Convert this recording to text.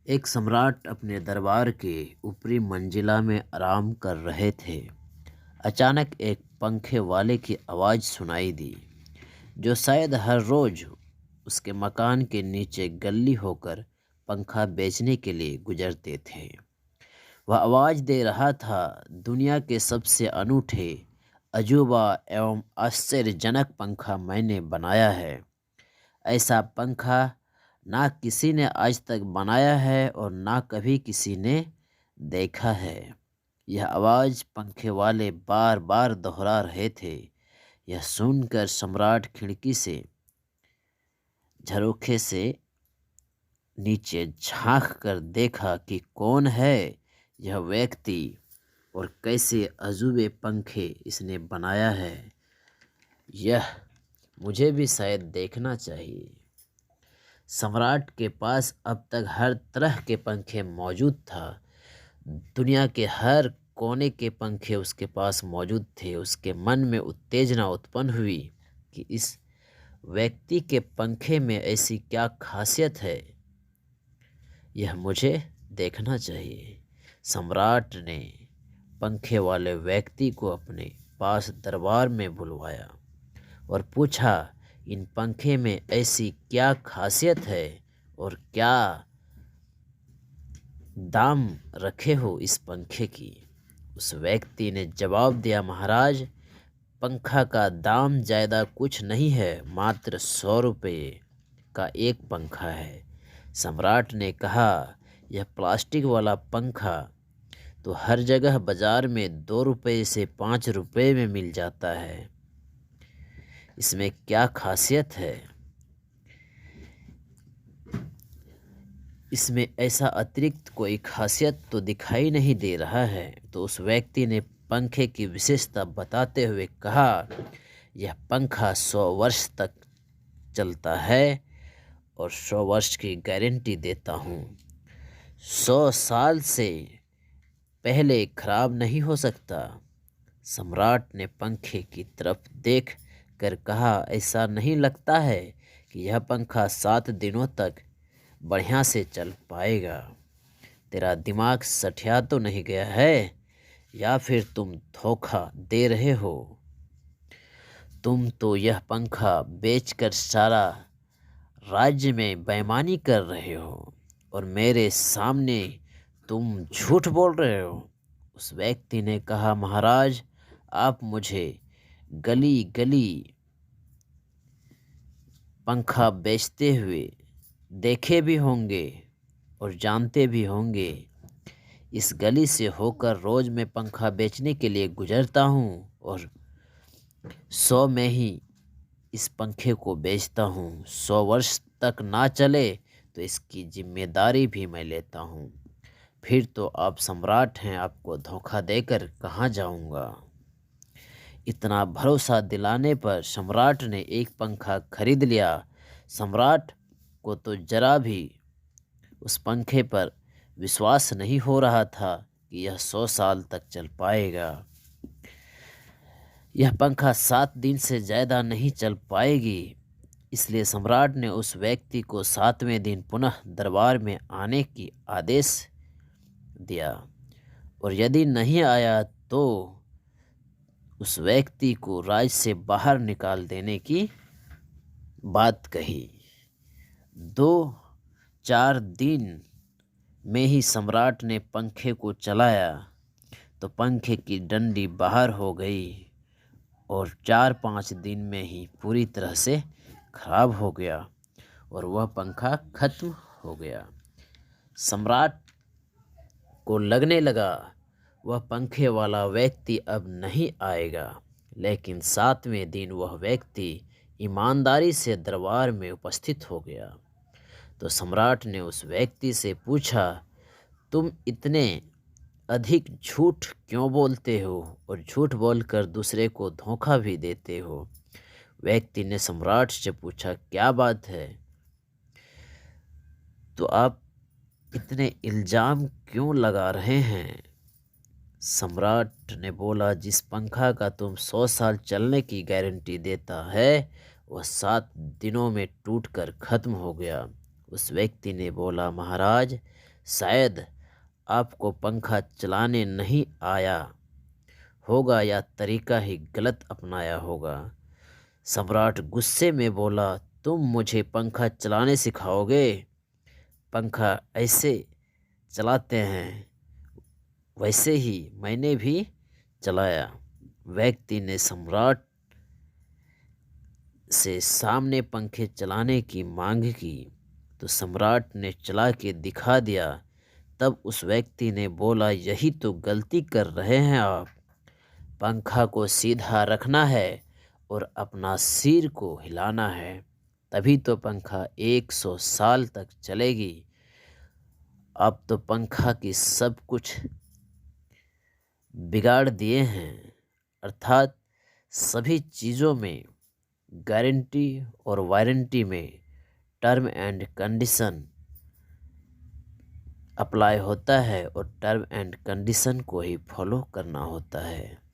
एक सम्राट अपने दरबार के ऊपरी मंजिला में आराम कर रहे थे। अचानक एक पंखे वाले की आवाज़ सुनाई दी, जो शायद हर रोज़ उसके मकान के नीचे गली होकर पंखा बेचने के लिए गुजरते थे। वह आवाज़ दे रहा था, दुनिया के सबसे अनूठे, अजूबा एवं आश्चर्यजनक पंखा मैंने बनाया है। ऐसा पंखा ना किसी ने आज तक बनाया है और ना कभी किसी ने देखा है। यह आवाज़ पंखे वाले बार बार दोहरा रहे थे। यह सुनकर सम्राट खिड़की से झरोखे से नीचे झांक कर देखा कि कौन है यह व्यक्ति और कैसे अजूबे पंखे इसने बनाया है। यह मुझे भी शायद देखना चाहिए। सम्राट के पास अब तक हर तरह के पंखे मौजूद था। दुनिया के हर कोने के पंखे उसके पास मौजूद थे। उसके मन में उत्तेजना उत्पन्न हुई कि इस व्यक्ति के पंखे में ऐसी क्या खासियत है, यह मुझे देखना चाहिए। सम्राट ने पंखे वाले व्यक्ति को अपने पास दरबार में बुलवाया और पूछा, इन पंखे में ऐसी क्या खासियत है और क्या दाम रखे हो इस पंखे की। उस व्यक्ति ने जवाब दिया, महाराज, पंखा का दाम ज़्यादा कुछ नहीं है, मात्र 100 रुपये का एक पंखा है। सम्राट ने कहा, यह प्लास्टिक वाला पंखा तो हर जगह बाजार में 2 रुपये से 5 रुपये में मिल जाता है, इसमें क्या खासियत है। इसमें ऐसा अतिरिक्त कोई खासियत तो दिखाई नहीं दे रहा है। तो उस व्यक्ति ने पंखे की विशेषता बताते हुए कहा, यह पंखा 100 वर्ष तक चलता है और 100 वर्ष की गारंटी देता हूँ। 100 साल से पहले खराब नहीं हो सकता। सम्राट ने पंखे की तरफ देख कर कहा, ऐसा नहीं लगता है कि यह पंखा 7 दिनों तक बढ़िया से चल पाएगा। तेरा दिमाग सठिया तो नहीं गया है, या फिर तुम धोखा दे रहे हो। तुम तो यह पंखा बेचकर सारा राज्य में बेईमानी कर रहे हो और मेरे सामने तुम झूठ बोल रहे हो। उस व्यक्ति ने कहा, महाराज, आप मुझे गली गली पंखा बेचते हुए देखे भी होंगे और जानते भी होंगे। इस गली से होकर रोज़ मैं पंखा बेचने के लिए गुजरता हूँ और 100 में ही इस पंखे को बेचता हूँ। 100 वर्ष तक ना चले तो इसकी जिम्मेदारी भी मैं लेता हूँ। फिर तो आप सम्राट हैं, आपको धोखा देकर कहाँ जाऊँगा। इतना भरोसा दिलाने पर सम्राट ने एक पंखा खरीद लिया। सम्राट को तो जरा भी उस पंखे पर विश्वास नहीं हो रहा था कि यह 100 साल तक चल पाएगा। यह पंखा 7 दिन से ज़्यादा नहीं चल पाएगी। इसलिए सम्राट ने उस व्यक्ति को 7वें दिन पुनः दरबार में आने की आदेश दिया और यदि नहीं आया तो उस व्यक्ति को राज्य से बाहर निकाल देने की बात कही। 2-4 दिन में ही सम्राट ने पंखे को चलाया तो पंखे की डंडी बाहर हो गई और 4-5 दिन में ही पूरी तरह से खराब हो गया और वह पंखा खत्म हो गया। सम्राट को लगने लगा वह पंखे वाला व्यक्ति अब नहीं आएगा, लेकिन 7वें दिन वह व्यक्ति ईमानदारी से दरबार में उपस्थित हो गया। तो सम्राट ने उस व्यक्ति से पूछा, तुम इतने अधिक झूठ क्यों बोलते हो और झूठ बोलकर दूसरे को धोखा भी देते हो। व्यक्ति ने सम्राट से पूछा, क्या बात है, तो आप इतने इल्ज़ाम क्यों लगा रहे हैं। सम्राट ने बोला, जिस पंखा का तुम 100 साल चलने की गारंटी देता है वह 7 दिनों में टूटकर ख़त्म हो गया। उस व्यक्ति ने बोला, महाराज, शायद आपको पंखा चलाने नहीं आया होगा या तरीका ही गलत अपनाया होगा। सम्राट गुस्से में बोला, तुम मुझे पंखा चलाने सिखाओगे? पंखा ऐसे चलाते हैं वैसे ही मैंने भी चलाया। व्यक्ति ने सम्राट से सामने पंखे चलाने की मांग की तो सम्राट ने चला के दिखा दिया। तब उस व्यक्ति ने बोला, यही तो गलती कर रहे हैं आप। पंखा को सीधा रखना है और अपना सिर को हिलाना है, तभी तो पंखा 100 साल तक चलेगी। अब तो पंखा की सब कुछ बिगाड़ दिए हैं, अर्थात सभी चीज़ों में गारंटी और वारंटी में टर्म एंड कंडीशन अप्लाई होता है और टर्म एंड कंडीशन को ही फॉलो करना होता है।